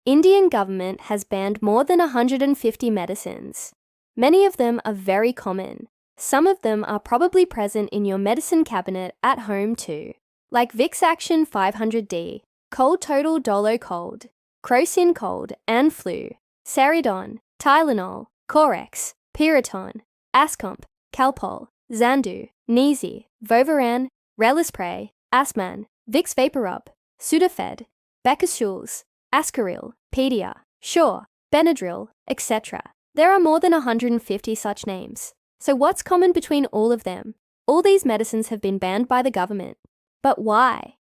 Indian government has banned more than 150 medicines. Many of them are very common. Some of them are probably present in your medicine cabinet at home too, like Vicks Action 500D, Cold Total Dolo Cold, Crocin Cold and Flu, Saridon, Tylenol, Corex, Piriton, Ascomp, Calpol, Zandu, Neezy, Vovaran, Relispray, Asman, Vicks VapoRub, Sudafed, Becashules, Ascaril, Pedia, Sure, Benadryl, etc. There are more than 150 such names. So what's common between all of them? All these medicines have been banned by the government. But why?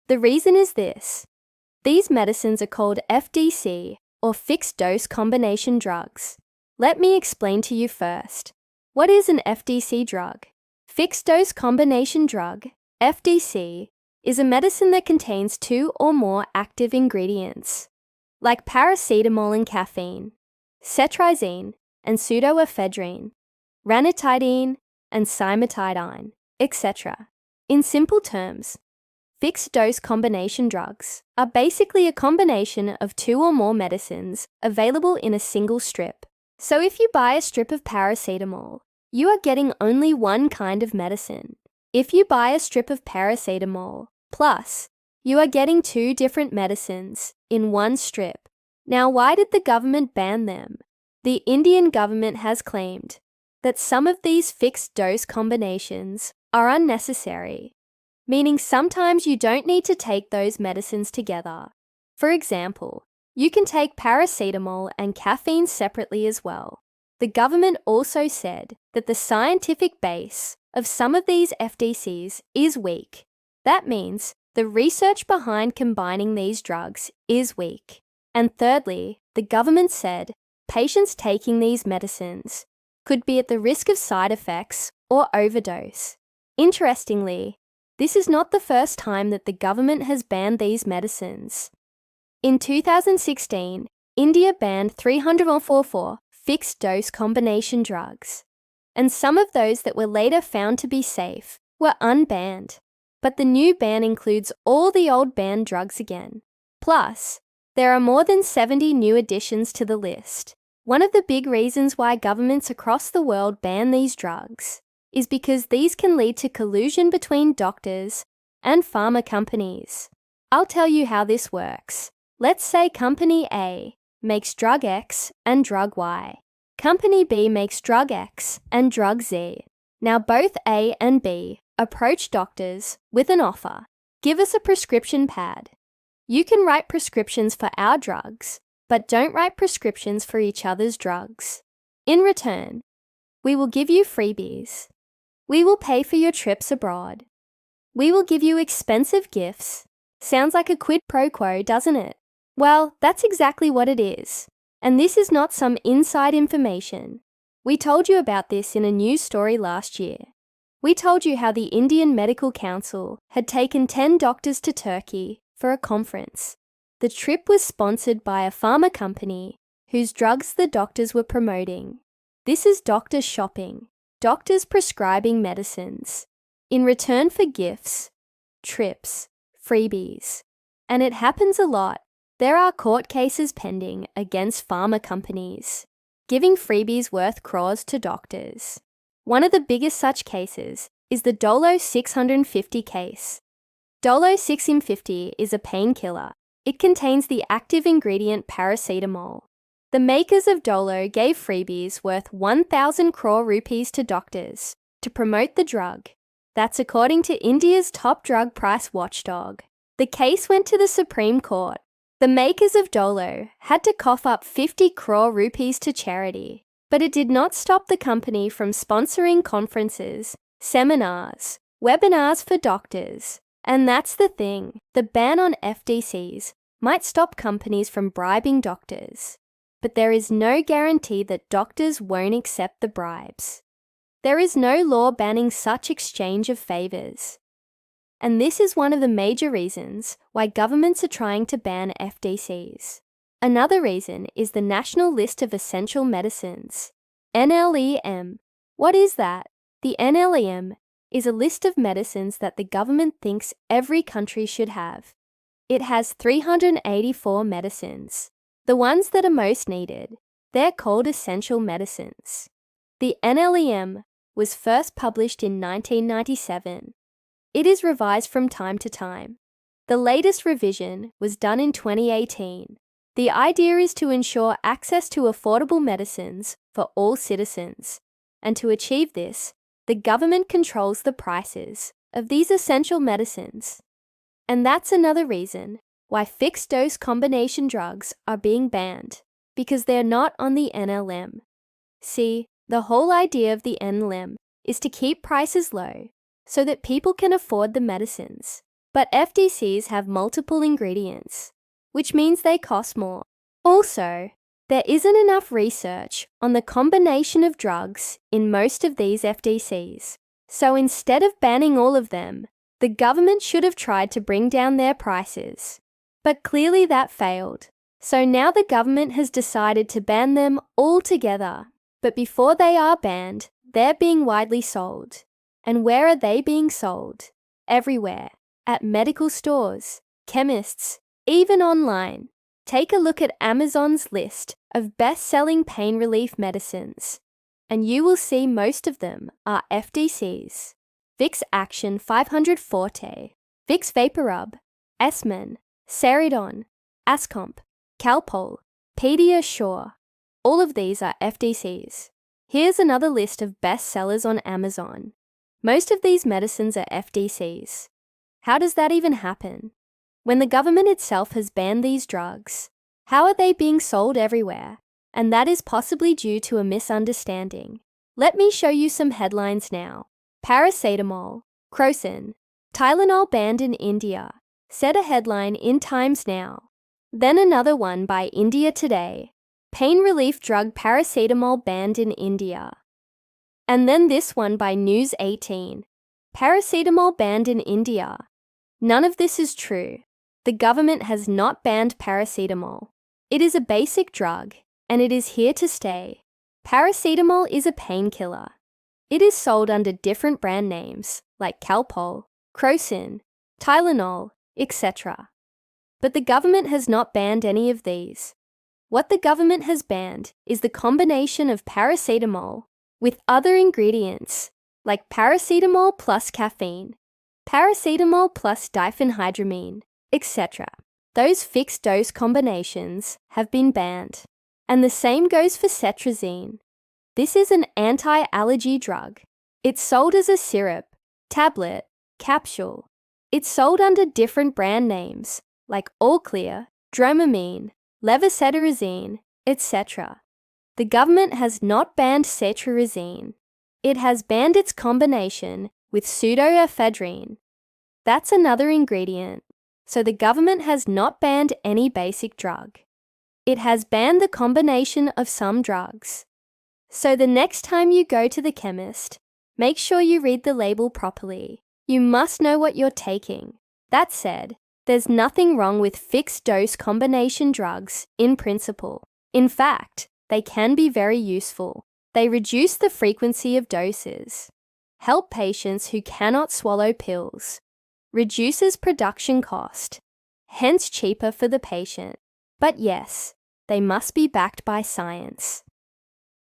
The reason is this. These medicines are called FDC, or fixed-dose combination drugs. Let me explain to you first. What is an FDC drug? Fixed-dose combination drug, FDC, is a medicine that contains 2 or more active ingredients, like paracetamol and caffeine, cetirizine and pseudoephedrine, ranitidine and cimetidine, etc. In simple terms, fixed-dose combination drugs are basically a combination of 2 or more medicines available in a single strip. So if you buy a strip of paracetamol, you are getting only one kind of medicine. If you buy a strip of paracetamol, plus, you are getting 2 different medicines in one strip. Now, why did the government ban them? The Indian government has claimed that some of these fixed-dose combinations are unnecessary, meaning sometimes you don't need to take those medicines together. For example, you can take paracetamol and caffeine separately as well. The government also said that the scientific base of some of these FDCs is weak. That means the research behind combining these drugs is weak. And thirdly, the government said patients taking these medicines could be at the risk of side effects or overdose. Interestingly, this is not the first time that the government has banned these medicines. In 2016, India banned 344 fixed-dose combination drugs, and some of those that were later found to be safe were unbanned. But the new ban includes all the old banned drugs again. Plus, there are more than 70 new additions to the list. One of the big reasons why governments across the world ban these drugs is because these can lead to collusion between doctors and pharma companies. I'll tell you how this works. Let's say Company A makes drug X and drug Y. Company B makes drug X and drug Z. Now both A and B approach doctors with an offer. Give us a prescription pad. You can write prescriptions for our drugs, but don't write prescriptions for each other's drugs. In return, we will give you freebies. We will pay for your trips abroad. We will give you expensive gifts. Sounds like a quid pro quo, doesn't it? Well, that's exactly what it is. And this is not some inside information. We told you about this in a news story last year. We told you how the Indian Medical Council had taken 10 doctors to Turkey for a conference. The trip was sponsored by a pharma company whose drugs the doctors were promoting. This is doctor shopping, doctors prescribing medicines, in return for gifts, trips, freebies. And it happens a lot. There are court cases pending against pharma companies, giving freebies worth crores to doctors. One of the biggest such cases is the Dolo 650 case. Dolo 650 is a painkiller. It contains the active ingredient paracetamol. The makers of Dolo gave freebies worth 1,000 crore rupees to doctors to promote the drug. That's according to India's top drug price watchdog. The case went to the Supreme Court. The makers of Dolo had to cough up 50 crore rupees to charity, but it did not stop the company from sponsoring conferences, seminars, webinars for doctors. And that's the thing, the ban on FDCs might stop companies from bribing doctors, but there is no guarantee that doctors won't accept the bribes. There is no law banning such exchange of favors. And this is one of the major reasons why governments are trying to ban FDCs. Another reason is the National List of Essential Medicines, NLEM. What is that? The NLEM is a list of medicines that the government thinks every country should have. It has 384 medicines. the ones that are most needed. They're called essential medicines. The NLEM was first published in 1997. It is revised from time to time. The latest revision was done in 2018. The idea is to ensure access to affordable medicines for all citizens, and to achieve this, the government controls the prices of these essential medicines. And that's another reason why fixed-dose combination drugs are being banned, because they're not on the NLM. See, the whole idea of the NLM is to keep prices low so that people can afford the medicines. But FDCs have multiple ingredients, which means they cost more. Also, there isn't enough research on the combination of drugs in most of these FDCs. So instead of banning all of them, the government should have tried to bring down their prices. But clearly that failed. So now the government has decided to ban them altogether. But before they are banned, they're being widely sold. And where are they being sold? Everywhere. At medical stores, chemists, even online. Take a look at Amazon's list of best-selling pain relief medicines, and you will see most of them are FDCs. Vicks Action 500 Forte, Vicks VapoRub, Esmen, Ceridon, Ascomp, Calpol, Pediasure. All of these are FDCs. Here's another list of bestsellers on Amazon. Most of these medicines are FDCs. How does that even happen? When the government itself has banned these drugs, how are they being sold everywhere? And that is possibly due to a misunderstanding. Let me show you some headlines now. Paracetamol, Crocin, Tylenol banned in India, said a headline in Times Now. Then another one by India Today. Pain relief drug paracetamol banned in India. And then this one by News 18. Paracetamol banned in India. None of this is true. The government has not banned paracetamol. It is a basic drug, and it is here to stay. Paracetamol is a painkiller. It is sold under different brand names, like Calpol, Crocin, Tylenol, etc. But the government has not banned any of these. What the government has banned is the combination of paracetamol with other ingredients, like paracetamol plus caffeine, paracetamol plus diphenhydramine, etc. Those fixed-dose combinations have been banned. And the same goes for cetrizine. This is an anti-allergy drug. It's sold as a syrup, tablet, capsule. It's sold under different brand names, like All Clear, Dramamine, Levocetirizine, etc. The government has not banned cetirizine. It has banned its combination with pseudoephedrine. That's another ingredient. So the government has not banned any basic drug. It has banned the combination of some drugs. So the next time you go to the chemist, make sure you read the label properly. You must know what you're taking. That said, there's nothing wrong with fixed-dose combination drugs in principle. In fact, they can be very useful. They reduce the frequency of doses, help patients who cannot swallow pills, reduces production cost, hence cheaper for the patient. But yes, they must be backed by science.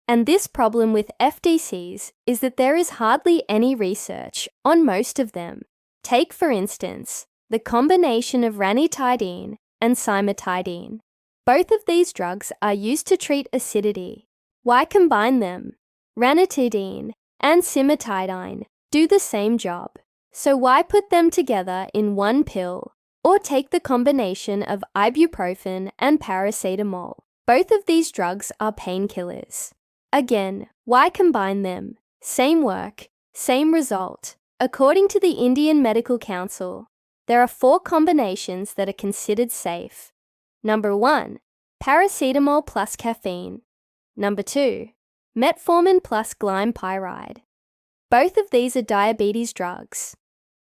And this problem with FDCs is that there is hardly any research on most of them. Take, for instance, the combination of ranitidine and cimetidine. Both of these drugs are used to treat acidity. Why combine them? Ranitidine and cimetidine do the same job. So why put them together in one pill? Or take the combination of ibuprofen and paracetamol. Both of these drugs are painkillers. Again, why combine them? Same work, same result. According to the Indian Medical Council, there are 4 combinations that are considered safe. Number 1, paracetamol plus caffeine. Number 2, metformin plus glympyride. Both of these are diabetes drugs.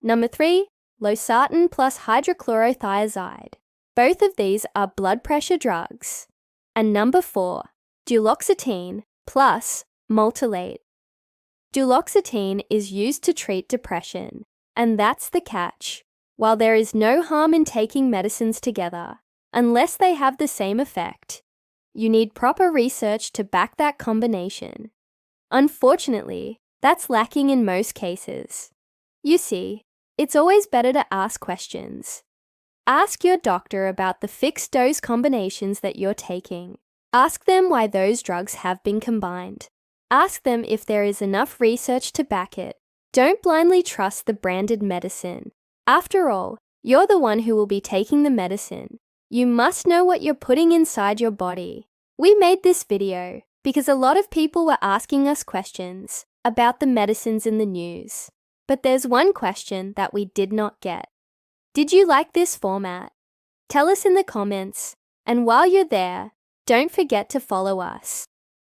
Number 3, losartan plus hydrochlorothiazide. Both of these are blood pressure drugs. And number 4, duloxetine plus maltolate. Duloxetine is used to treat depression, and that's the catch. While there is no harm in taking medicines together, unless they have the same effect. You need proper research to back that combination. Unfortunately, that's lacking in most cases. You see, it's always better to ask questions. Ask your doctor about the fixed dose combinations that you're taking. Ask them why those drugs have been combined. Ask them if there is enough research to back it. Don't blindly trust the branded medicine. After all, you're the one who will be taking the medicine. You must know what you're putting inside your body. We made this video because a lot of people were asking us questions about the medicines in the news. But there's one question that we did not get. Did you like this format? Tell us in the comments, and while you're there, don't forget to follow us.